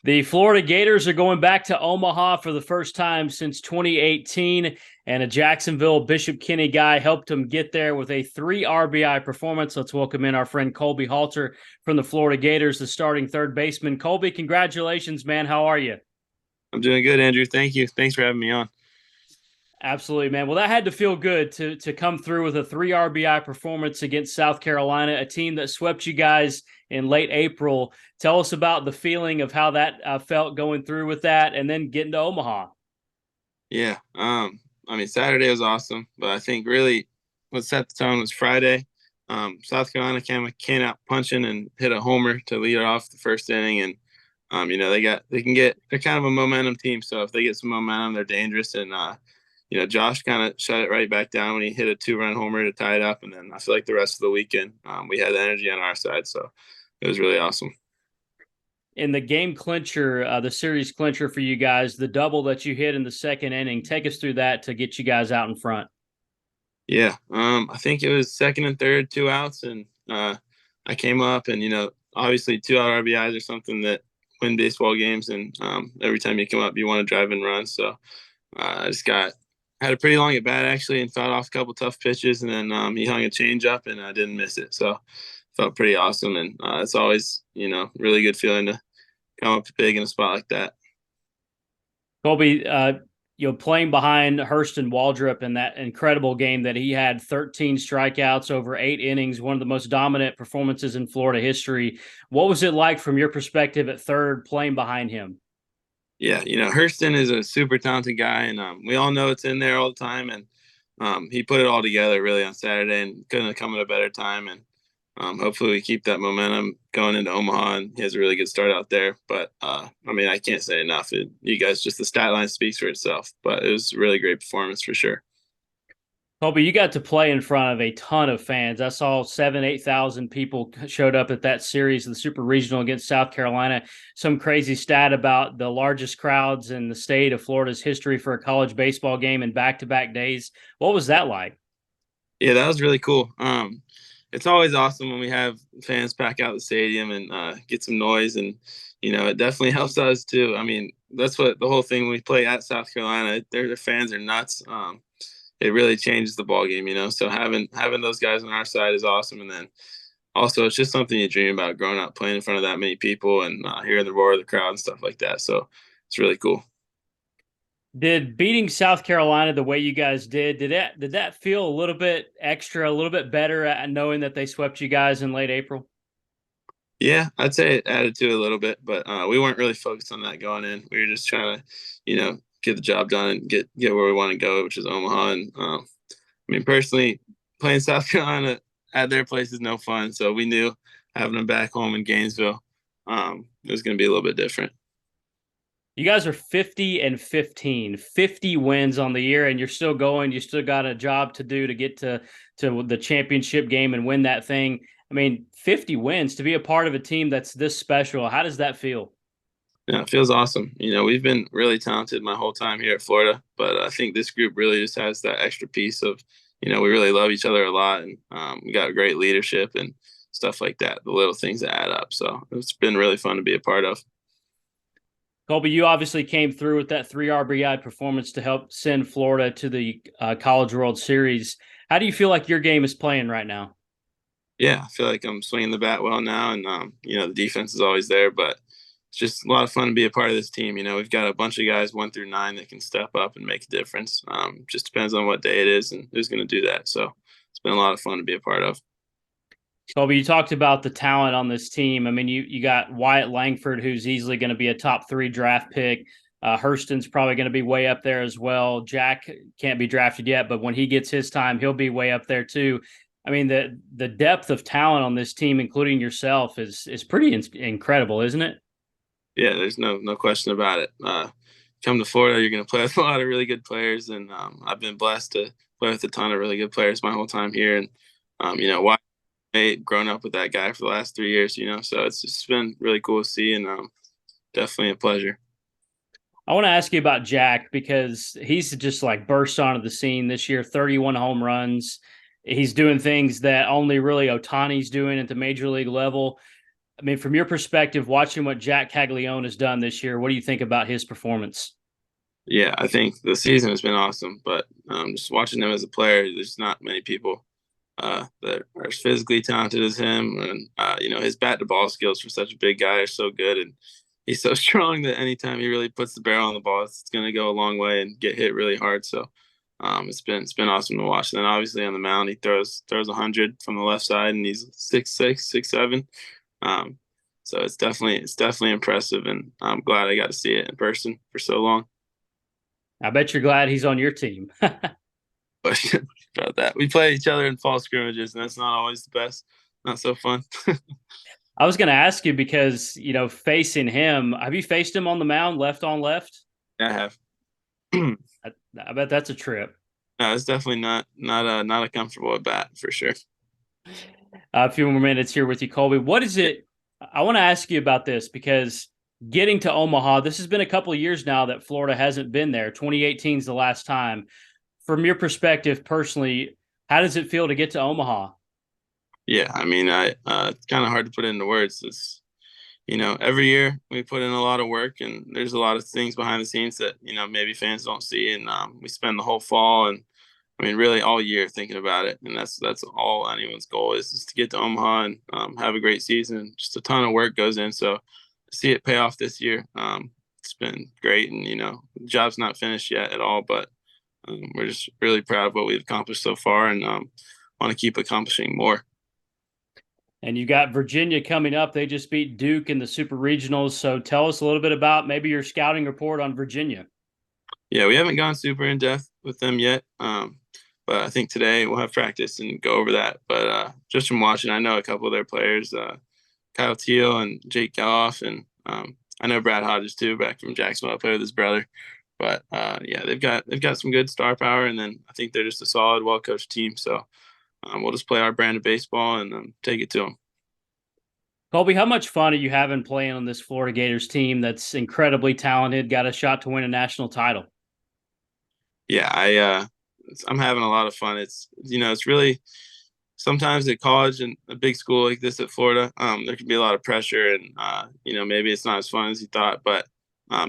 The Florida Gators are going back to Omaha for the first time since 2018, and a Jacksonville Bishop Kenny guy helped them get there with a 3 RBI performance. Let's welcome in our friend Colby Halter from the Florida Gators, the starting third baseman. Colby, congratulations, man. How are you? I'm doing good, Andrew. Thank you. Thanks for having me on. Absolutely, man. Well, that had to feel good to come through with a 3 RBI performance against South Carolina, a team that swept you guys in late April. Tell us about the feeling of how that felt going through with that, and then getting to Omaha. Yeah. Saturday was awesome, but I think really what set the tone was Friday. South Carolina came out punching and hit a homer to lead off the first inning, and they're kind of a momentum team. So if they get some momentum, they're dangerous. And Josh kind of shut it right back down when he hit a 2-run homer to tie it up. And then I feel like the rest of the weekend, we had the energy on our side, so it was really awesome. In the game clincher, the series clincher for you guys, the double that you hit in the second inning. Take us through that to get you guys out in front. Yeah, I think it was second and third, 2 outs, and I came up, and obviously 2 out RBIs are something that win baseball games, and every time you come up, you want to drive and run. So I just had a pretty long at bat actually, and fought off a couple tough pitches, and then he hung a change up, and I didn't miss it. So felt pretty awesome, and it's always really good feeling to come up big in a spot like that. Colby, playing behind Hurston Waldrop in that incredible game that he had 13 strikeouts over 8 innings, one of the most dominant performances in Florida history. What was it like from your perspective at third playing behind him? Yeah, Hurston is a super talented guy, and we all know it's in there all the time. And he put it all together really on Saturday, and couldn't have come at a better time. And hopefully we keep that momentum going into Omaha, and he has a really good start out there. But I can't say enough. You guys, just the stat line speaks for itself. But it was a really great performance for sure. Colby, you got to play in front of a ton of fans. I saw 8,000 people showed up at that series, the Super Regional against South Carolina. Some crazy stat about the largest crowds in the state of Florida's history for a college baseball game in back-to-back days. What was that like? Yeah, that was really cool. It's always awesome when we have fans pack out the stadium and get some noise, and it definitely helps us too. I mean, that's what the whole thing when we play at South Carolina. Their fans are nuts. It really changes the ball game. So having those guys on our side is awesome, and then also it's just something you dream about growing up playing in front of that many people and hearing the roar of the crowd and stuff like that. So it's really cool. Did beating South Carolina the way you guys did that feel a little bit extra, a little bit better at knowing that they swept you guys in late April? Yeah, I'd say it added to it a little bit, but we weren't really focused on that going in. We were just trying to, get the job done and get where we want to go, which is Omaha. And personally, playing South Carolina at their place is no fun. So we knew having them back home in Gainesville, it was going to be a little bit different. You guys are 50 and 15, 50 wins on the year, and you're still going. You still got a job to do to get to the championship game and win that thing. I mean, 50 wins to be a part of a team that's this special. How does that feel? Yeah, it feels awesome. We've been really talented my whole time here at Florida, but I think this group really just has that extra piece of, we really love each other a lot, and we got great leadership and stuff like that. The little things that add up. So it's been really fun to be a part of. Colby, you obviously came through with that 3 RBI performance to help send Florida to the College World Series. How do you feel like your game is playing right now? Yeah, I feel like I'm swinging the bat well now, and the defense is always there, but it's just a lot of fun to be a part of this team. We've got a bunch of guys 1 through 9 that can step up and make a difference. Just depends on what day it is and who's going to do that. So it's been a lot of fun to be a part of. Colby, you talked about the talent on this team. I mean, you got Wyatt Langford, who's easily going to be a top 3 draft pick. Hurston's probably going to be way up there as well. Jack can't be drafted yet, but when he gets his time, he'll be way up there too. I mean, the depth of talent on this team, including yourself, is pretty incredible, isn't it? Yeah, there's no question about it. Come to Florida, you're going to play with a lot of really good players, and I've been blessed to play with a ton of really good players my whole time here. And Wyatt, grown up with that guy for the last 3 years, so it's just been really cool to see, and definitely a pleasure. I want to ask you about Jack because he's just like burst onto the scene this year, 31 home runs. He's doing things that only really Otani's doing at the major league level. I mean, from your perspective, watching what Jack Caglione has done this year, what do you think about his performance? Yeah, I think the season has been awesome, but just watching him as a player, there's not many people that are as physically talented as him, and his bat to ball skills for such a big guy are so good, and he's so strong that anytime he really puts the barrel on the ball, it's going to go a long way and get hit really hard. So it's been awesome to watch. And then obviously on the mound, he throws 100 from the left side, and he's 6'6", 6'7". Um, so it's definitely impressive, and I'm glad I got to see it in person for so long. I bet you're glad he's on your team. Question about that. We play each other in fall scrimmages, and that's not always the best. Not so fun. I was going to ask you because, facing him, have you faced him on the mound left on left? I have. No, I bet that's a trip. it's definitely not a comfortable at bat for sure. A few more minutes here with you, Colby. What is it? I want to ask you about this because getting to Omaha, this has been a couple of years now that Florida hasn't been there. 2018 is the last time. From your perspective, personally, how does it feel to get to Omaha? Yeah, I mean, it's kind of hard to put into words. It's every year we put in a lot of work, and there's a lot of things behind the scenes that maybe fans don't see, and we spend the whole fall and I mean really all year thinking about it, and that's all anyone's goal is to get to Omaha and have a great season. Just a ton of work goes in, so to see it pay off this year, it's been great, and the job's not finished yet at all, but we're just really proud of what we've accomplished so far, and want to keep accomplishing more. And you got Virginia coming up. They just beat Duke in the Super Regionals. So tell us a little bit about maybe your scouting report on Virginia. Yeah, we haven't gone super in depth with them yet, but I think today we'll have practice and go over that. But just from watching, I know a couple of their players, Kyle Teal and Jake Geloff, and I know Brad Hodges too, back from Jacksonville. I play with his brother. But yeah, they've got some good star power, and then I think they're just a solid, well coached team. So we'll just play our brand of baseball and take it to them. Colby, how much fun are you having playing on this Florida Gators team that's incredibly talented, got a shot to win a national title? Yeah, I'm having a lot of fun. It's really sometimes at college and a big school like this at Florida, there can be a lot of pressure, and maybe it's not as fun as you thought. But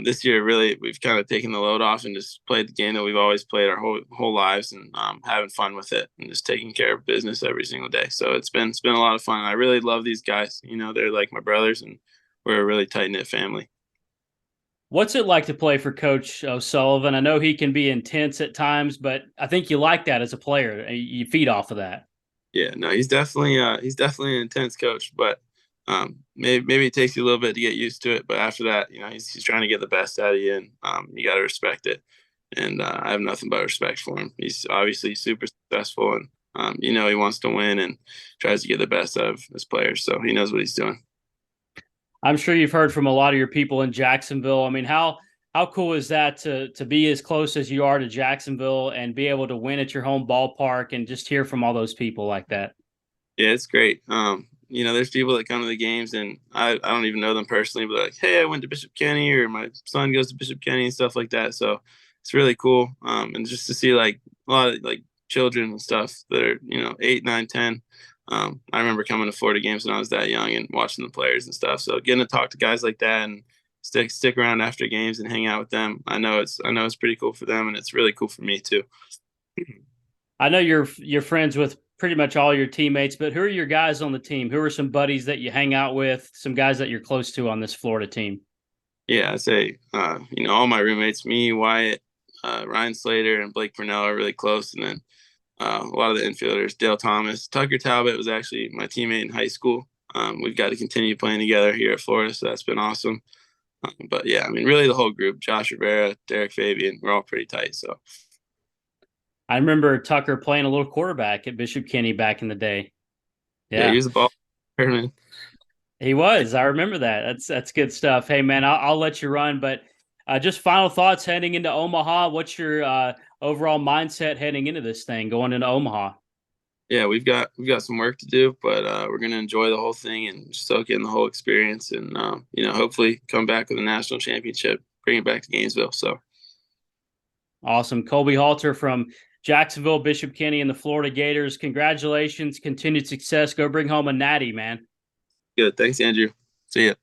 this year, really, we've kind of taken the load off and just played the game that we've always played our whole lives, and having fun with it, and just taking care of business every single day. So it's been a lot of fun. I really love these guys. They're like my brothers, and we're a really tight knit family. What's it like to play for Coach O'Sullivan? I know he can be intense at times, but I think you like that as a player. You feed off of that. Yeah, no, he's definitely an intense coach, but maybe it takes you a little bit to get used to it. But after that, he's trying to get the best out of you, and you got to respect it. And I have nothing but respect for him. He's obviously super successful, and he wants to win and tries to get the best out of his players. So he knows what he's doing. I'm sure you've heard from a lot of your people in Jacksonville. I mean, how cool is that to be as close as you are to Jacksonville and be able to win at your home ballpark and just hear from all those people like that? Yeah, it's great. There's people that come to the games, and I don't even know them personally, but like, hey, I went to Bishop Kenny, or my son goes to Bishop Kenny and stuff like that. So it's really cool. And just to see like a lot of like children and stuff that are 8, 9, 10. I remember coming to Florida games when I was that young and watching the players and stuff. So getting to talk to guys like that and stick around after games and hang out with them, I know it's pretty cool for them, and it's really cool for me too. I know you're friends with pretty much all your teammates, but who are your guys on the team? Who are some buddies that you hang out with? Some guys that you're close to on this Florida team? Yeah, I'd say all my roommates, me, Wyatt, Ryan Slater, and Blake Purnell are really close, and then a lot of the infielders, Dale Thomas, Tucker Talbot was actually my teammate in high school. We've got to continue playing together here at Florida, so that's been awesome. But yeah, I mean, really the whole group, Josh Rivera, Derek Fabian, we're all pretty tight. So I remember Tucker playing a little quarterback at Bishop Kenny back in the day. yeah, Yeah, here's the ball, man. he was. I remember that. That's good stuff. Hey, man, I'll let you run, but just final thoughts heading into Omaha. What's your overall mindset heading into this thing, going into Omaha? Yeah, we've got some work to do, but we're gonna enjoy the whole thing and soak in the whole experience, and hopefully come back with a national championship, bring it back to Gainesville. So Awesome. Colby Halter from Jacksonville, Bishop Kenny, and the Florida Gators. Congratulations. Continued success. Go bring home a natty, man. good, thanks, Andrew. See ya.